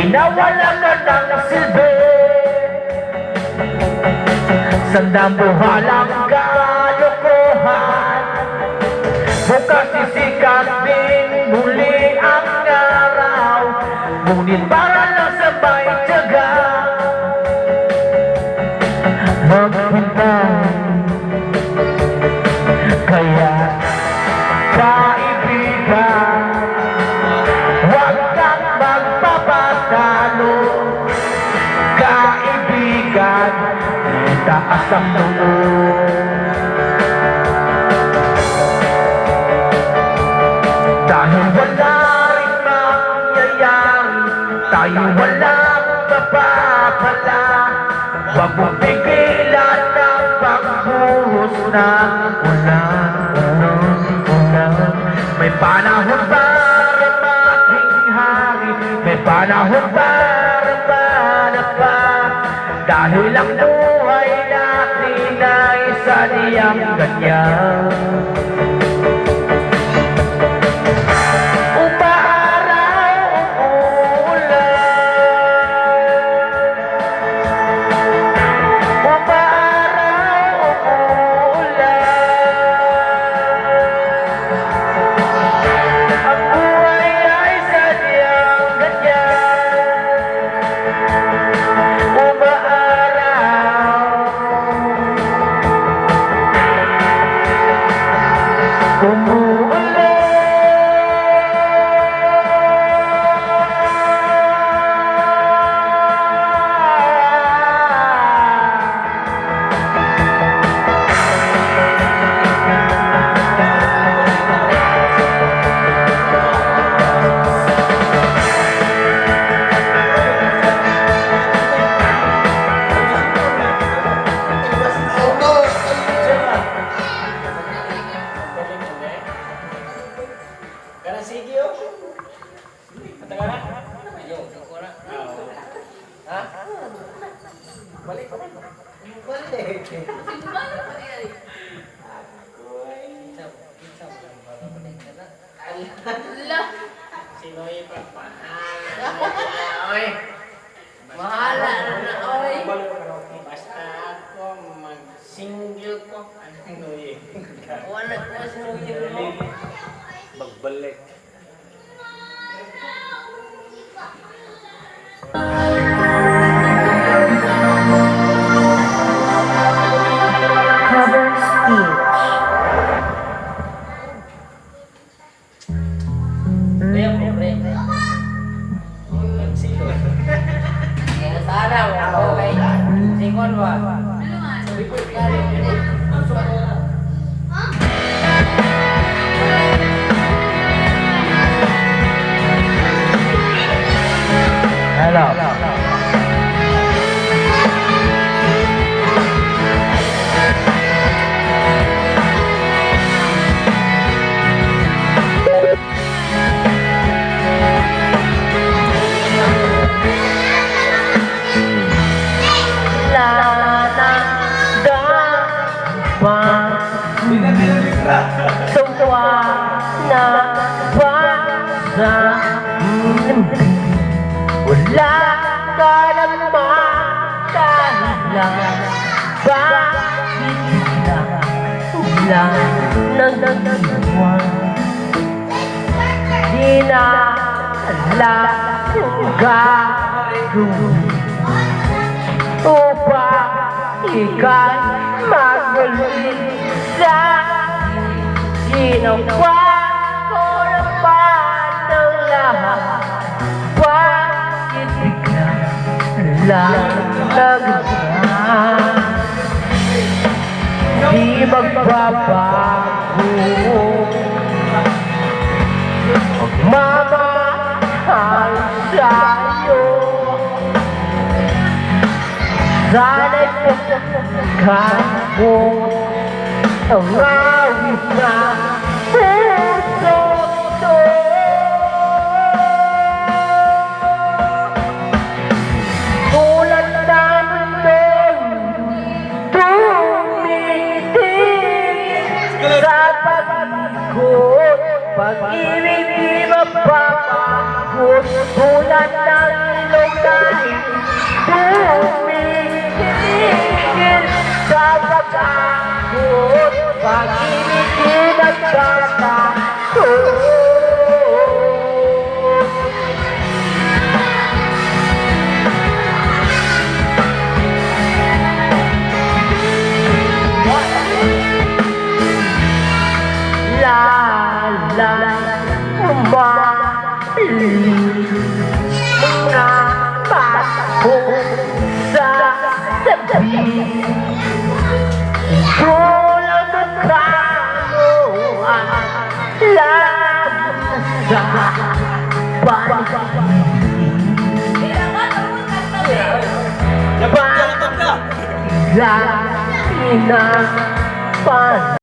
nawala ka ng silbi. Sandamuhalang kalokohan, bukas sisikat din muli ang araw. Ngunit para lang sabay tiyaga maghintay. Kaya kaibigan, huwag kang magpapatalo. Kaibigan, taas ang loob. Dahil wala rin mangyayari, tayo walang mapapala. Huwag mong pigilan ang pagbuhos ng ulan. May panahon para maging hari, may panahon para manapa. Dahil ang buhay natin ay sadyang ganyan. Sino ipagpahal? Mahala na, oy. Basta ako mag-single ko. Ano yun? Wala ko single mo. Magbalik. Cover speech. Sana okay. Singon ba? Hello. Semua nabasa wala ka naman dahilan bakit biglang nagdiwan di na alam kung gagawin upang ika'y magbalik sa ginawa ko naman ng lahat. Bakit biglang lang nagdaan? Di magbabago magmamahal sa'yo. Sana'y pagkakan mo ang awit na puso to. Tulad ng mundo tumitig sa pagkot pag-ibig di mapapagod, tulad ng ilog na tumigil sa pag-akot, pag-ibig di nagtatakot. Mga papo sa tabi, kulang ang kanuan lang sa panig. Pag-inapan